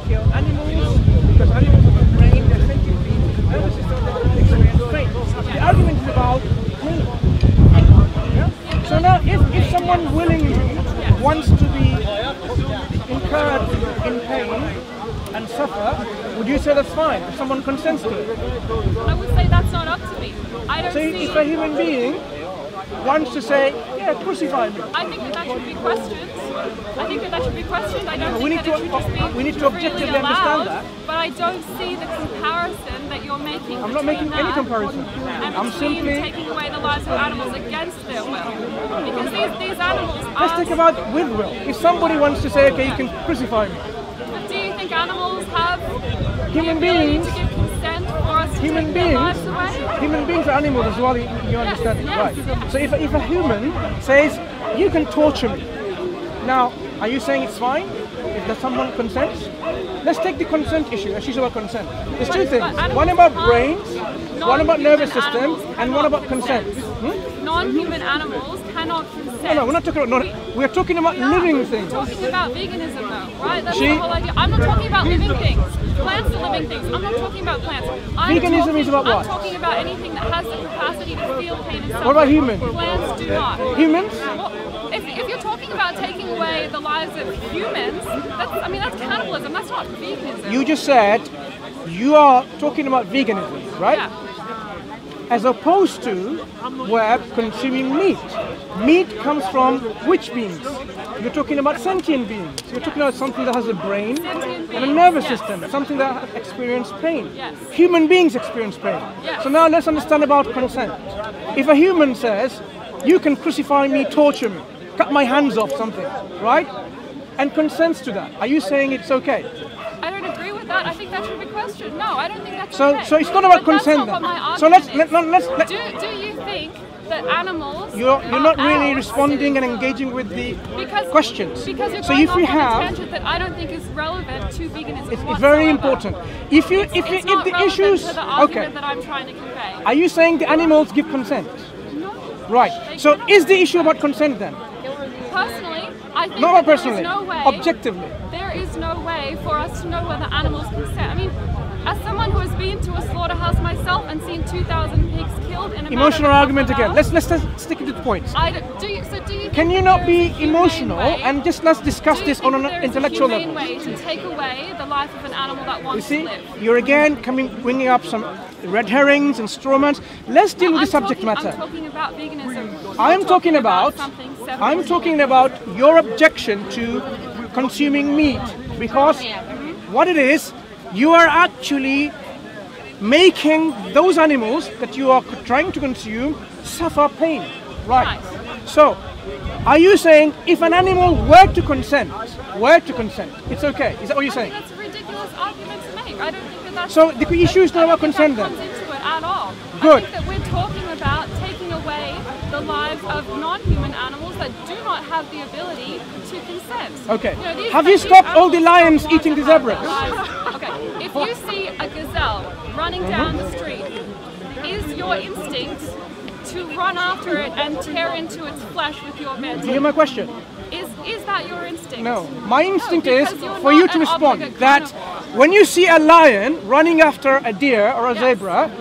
kill animals because animals have a brain, they're sentient beings, with a nervous system that experience pain. The argument is about pain. Yeah? So now, if someone willingly wants to be incurred in pain and suffer, would you say that's fine if someone consents to it? I would say that's not up to me. I don't see. If a human being wants to say, yeah, crucify me. I think that should be questioned. I think that should be questioned. I don't We think that it should just be we need to objectively freely allowed, understand that. But I don't see the comparison that you're making. I'm not making any comparison. And I'm between simply taking away the lives of animals against their will. Because these animals are... Let's think about with will. If somebody wants to say, okay, you can crucify me. Do you think animals have Human the ability beings, to give consent for us to human take their lives away? human beings are animals as well, you understand it, yes, right? yes. So if a human says, you can torture me, now, are you saying it's fine if someone consents? Let's take the consent issue. Let's use about consent. There's two things. One about brains, one about nervous system, and one about consent. Non-human animals cannot consent. No, we're not talking about we're talking about living things. We're talking about veganism though, right? That's the whole idea. I'm not talking about living things. Plants are living things. I'm not talking about plants. Veganism is about what? I'm talking about anything that has the capacity to feel pain and suffering. What about humans? Plants do not. Humans? Well, if you're talking about taking away the lives of humans, that's cannibalism. That's not veganism. You just said you are talking about veganism, right? Yeah. As opposed to we're consuming meat. Meat comes from which beings? You're talking about sentient beings. You're talking about something that has a brain and a nervous system, something that experiences pain. Yes. Human beings experience pain. Yes. So now let's understand about consent. If a human says, you can crucify me, torture me, cut my hands off, something, right? And consents to that, are you saying it's okay? I don't agree with that. I think that should be questioned. No, I don't think that's So, okay. so it's not about But consent that's not then. what my So let's argument is. Do you think that animals You're not really ours? responding and engaging with the questions. Because you're So going if we off on a have, tangent that I don't think is relevant to veganism it's whatsoever. very important. If It's not the relevant issues, to the argument okay. that I'm trying to convey. Are you saying the animals give consent? No. Right. So is the issue about consent then? Personally, I think Not that personally. there is no way. Objectively. There is no way for us to know whether animals consent. I mean, as someone who has been to a slaughterhouse myself and seen 2,000 pigs killed in a Emotional matter of a argument couple again. of hours, Let's stick to the points. do you Can think you not there be is a humane emotional way- and just let's discuss this on an intellectual Do you think level? there is a humane way to take away the life of an animal that You wants see, to live? you're again bringing up some red herrings and strawmans. Let's deal with the subject matter. I'm talking about veganism. I'm talking about something separate. I'm talking about your objection to consuming meat, because what it is, you are actually making those animals that you are trying to consume suffer pain. Right. So, are you saying if an animal were to consent, it's okay? Is that what you're saying? That's a ridiculous argument to make. I don't think that that's... So the issue is not about consent that then? comes into it at all. Good. I think that we're talking about taking away the lives of non-human animals that do not have the ability to consent. Okay. You know, these- Have you these stopped all the animals lions don't want eating to the have their zebras? lives. Okay. If you see a gazelle running down the street, is your instinct to run after it and tear into its flesh with your bare Do you hear teeth? my question? Is that your instinct? No. My instinct is because you're for you not to an respond obligate that carnivore. when you see a lion running after a deer or a Yes. zebra,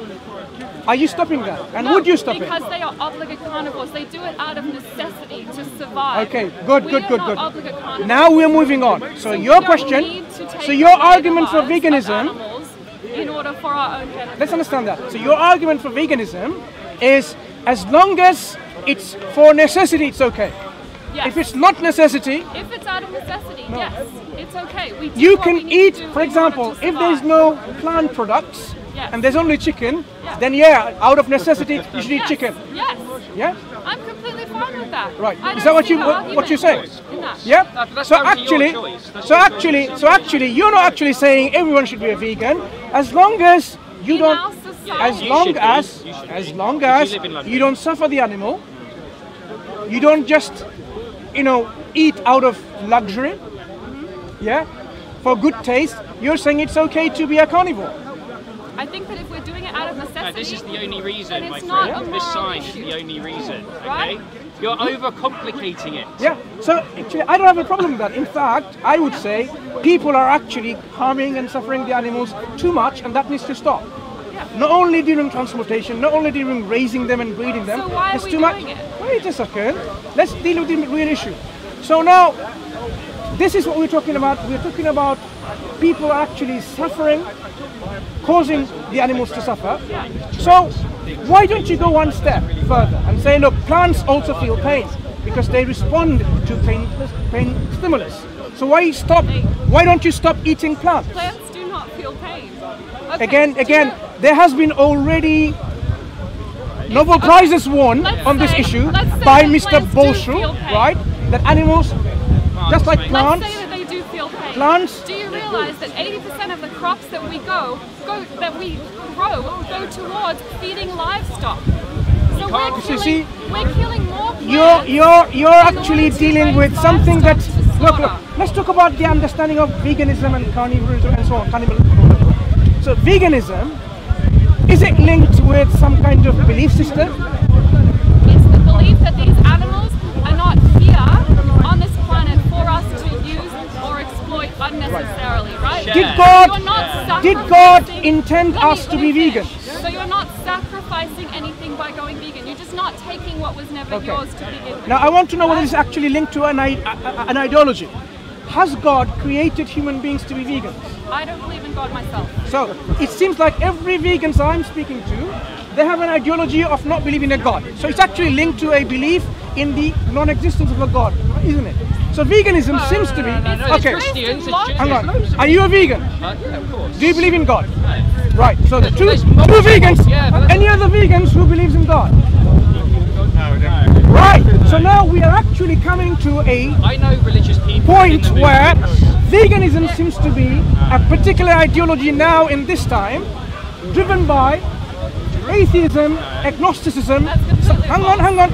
are you stopping that? And No, would you stop it? because they are obligate carnivores. They do it out of necessity to survive. Okay, good. We are not obligate carnivores. Now we're moving on. So we your don't question, need to take so your away the argument for lives of veganism, animals in order for our own benefit. let's understand that. So your argument for veganism is as long as it's for necessity, it's okay. Yes. If it's not necessity, If it's out of necessity, yes, it's okay. We do you what we can need eat, to do for in example, order to if there's survive. no plant products Yes. and there's only chicken, Yes. then yeah, out of necessity, you should eat Yes, chicken. Yes. Yeah? I'm completely fine with that. Right. I Is don't that what see you the what you're saying? argument in that. Yeah. That's So down to your actually, choice. That's so your actually, so actually, you're not actually saying everyone should be a vegan, as long as you In don't, our society- as You long should be. as, You should as be. long Because as you live in London. you don't suffer the animal, you don't just, eat out of luxury, yeah, for good taste. You're saying it's okay to be a carnivore. I think that if we're doing it out of necessity, No, this is the only reason, then my it's not friend. a This moral sign is issue. the only reason, okay? Right? You're overcomplicating it. Yeah, so actually I don't have a problem with that. In fact, I would say people are actually harming and suffering the animals too much, and that needs to stop. Not only during transportation, not only during raising them and breeding them. So why are we doing it? Wait a second. Let's deal with the real issue. So now, this is what we're talking about. We're talking about people actually suffering, causing the animals to suffer. So why don't you go one step further and say, look, plants also feel pain because they respond to pain stimulus. So why don't you stop eating plants? Plants do not feel pain. Okay. Again, there has been already Nobel Prizes won on this issue by Mr. Bolshoi, right? That animals, just like plants, let's say that they do feel pain. Plants. Do you realize that 80% of the crops that we grow go towards feeding livestock? So we're killing more plants. You're actually dealing with something that look. Let's talk about the understanding of veganism and carnivorism and so on. So veganism, is it linked with some kind of belief system? It's the belief that these animals are not here on this planet for us to use or exploit unnecessarily, right? Did God intend us to be vegan? So you're not sacrificing anything by going vegan. You're just not taking what was never yours to begin with. Now I want to know whether this is actually linked to an ideology. Has God created human beings to be vegans? I don't believe in God myself. So it seems like every vegan I'm speaking to, they have an ideology of not believing in a God. So it's actually linked to a belief in the non-existence of a God, isn't it? So veganism seems to be okay. Hang on. Are you a vegan? Yeah, of course. Do you believe in God? Right. So the two vegans. Any other vegans who believes in God? Right. So now we are actually coming to a point where veganism seems to be a particular ideology now in this time, driven by atheism, agnosticism. So, hang on.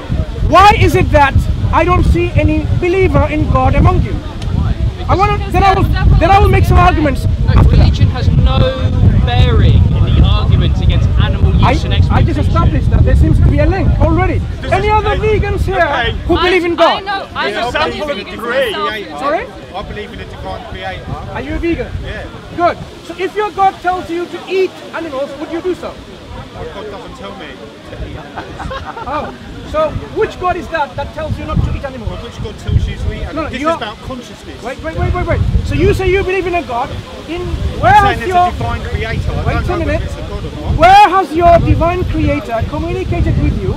Why is it that I don't see any believer in God among you? Then I will make some arguments. No, religion has no bearing in the arguments against animal use and exploitation. I just established that there seems to be a link already. Any other vegans here who believe in God? I know Sorry? I believe in a divine creator. Are you a vegan? Yeah. Good. So if your God tells you to eat animals, would you do so? My God doesn't tell me to eat animals. Oh. So which God is that tells you not to eat animals? Well, which God tells you to eat animals? This is about consciousness. Wait. So you say you believe in a God. Where has your... a divine creator. I don't know whether it's a God or not. Where has your divine creator communicated with you?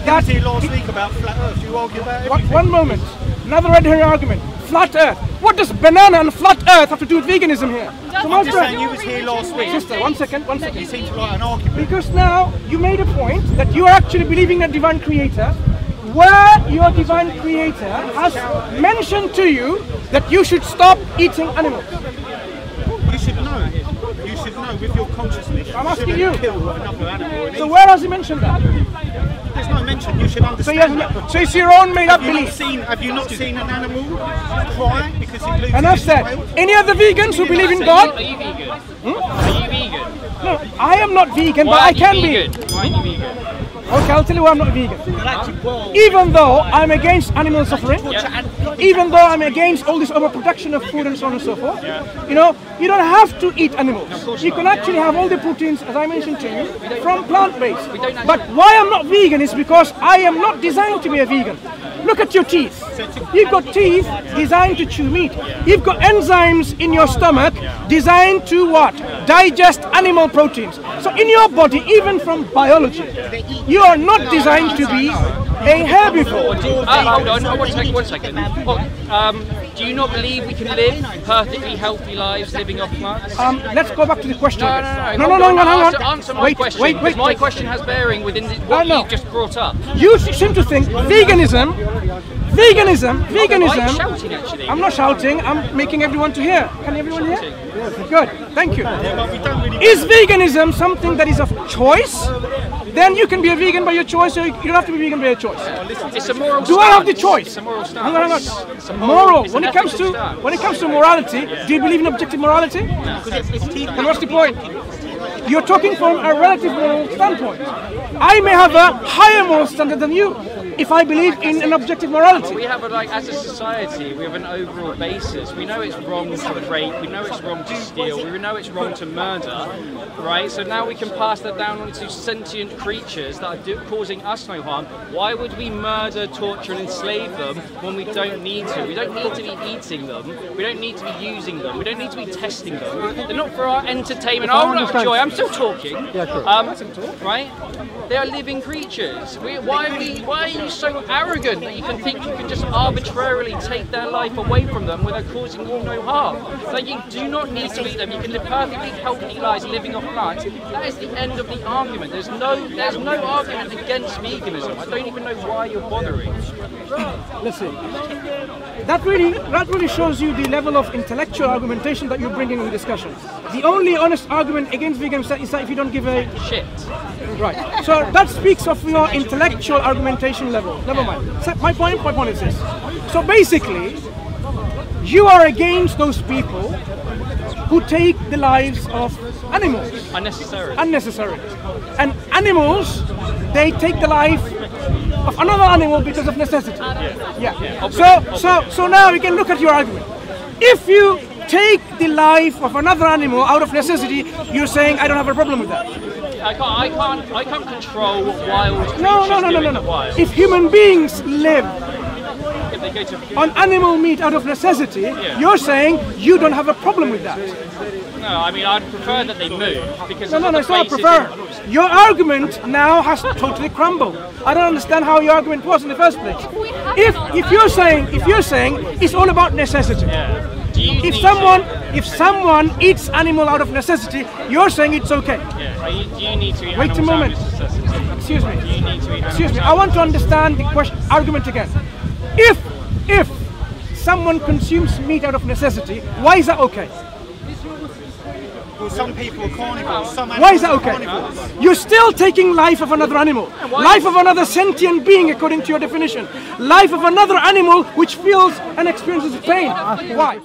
That was here last week about flat Earth. You argue about everything. One moment. Another red herring argument. Flat Earth. What does banana and flat Earth have to do with veganism here? I'm just saying you was here last week. Sister, one second. You seem to like an argument. Because now you made a point that you are actually believing in a divine creator, where your divine creator has mentioned to you that you should stop eating animals. You should know. You should know with your consciousness. I'm asking you. Kill another animal. So where has he mentioned that? There's no mention. You should understand. So it's your own made-up belief. Have you not seen an animal cry because it loses And I've said, any other vegans who believe in God? Are you vegan? Are you vegan? No, I am not vegan, but I can be. Why are you vegan? Okay, I'll tell you why I'm not vegan. Even though I'm against animal suffering, even though I'm against all this overproduction of food and so on and so forth, you know, you don't have to eat animals. You can actually have all the proteins, as I mentioned to you, from plant-based. But why I'm not vegan is because I am not designed to be a vegan. Look at your teeth. You've got teeth designed to chew meat. You've got enzymes in your stomach designed to what? Digest animal proteins. So in your body, even from biology, you are not designed to be a herbivore. Hold on, one second. Do you not believe we can live perfectly healthy lives living off plants? Let's go back to the question. No, Hang on. Answer my question. Wait. My question has bearing within what you just brought up. You seem to think veganism. I'm shouting, actually. I'm not shouting. I'm making everyone to hear. Can everyone hear? Good. Thank you. Is veganism something that is of choice? Then you can be a vegan by your choice, or you don't have to be vegan by your choice. It's a moral Do I have the choice? It's a moral stance. Hang on. It's Moral. It's When it comes to morality, do you believe in objective morality? And what's the point? You're talking from a relative moral standpoint. I may have a higher moral standard than you. if I believe in an objective morality. We have as a society, we have an overall basis. We know it's wrong to rape, we know it's wrong to steal, we know it's wrong to murder, right? So now we can pass that down onto sentient creatures that are causing us no harm. Why would we murder, torture and enslave them when we don't need to? We don't need to be eating them, we don't need to be using them, we don't need to be testing them. They're not for our entertainment. Oh, no, Joy, I'm still talking. Yeah, sure. Right? They are living creatures. Why are you so arrogant that you can think you can just arbitrarily take their life away from them without causing you no harm? Like, you do not need to eat them. You can live perfectly healthy lives living off plants. That is the end of the argument. There's no argument against veganism. I don't even know why you're bothering. Listen, that really shows you the level of intellectual argumentation that you're bringing in the discussion. The only honest argument against veganism is that if you don't give a shit. Right. So that speaks of your intellectual argumentation level. Never mind. So my point is this. So basically, you are against those people who take the lives of animals. Unnecessarily. And animals, they take the life of another animal because of necessity. Yeah. So now we can look at your argument. If you take the life of another animal out of necessity, you're saying I don't have a problem with that. I can't control wild creatures. No. If human beings live on animal meat out of necessity, you're saying you don't have a problem with that. No, I mean I'd prefer that they move because no, it's not prefer. Your argument now has totally crumbled. I don't understand how your argument was in the first place. If you're saying it's all about necessity. Yeah. If someone eats animal out of necessity, you're saying it's okay. Yeah. Do you need to eat Wait a moment. Excuse me. Do you need to eat Excuse me. I want to understand the argument again. If someone consumes meat out of necessity, why is that okay? Well, some people are carnivores. Why is that okay? You're still taking life of another animal, life of another sentient being according to your definition, life of another animal which feels and experiences pain. Why?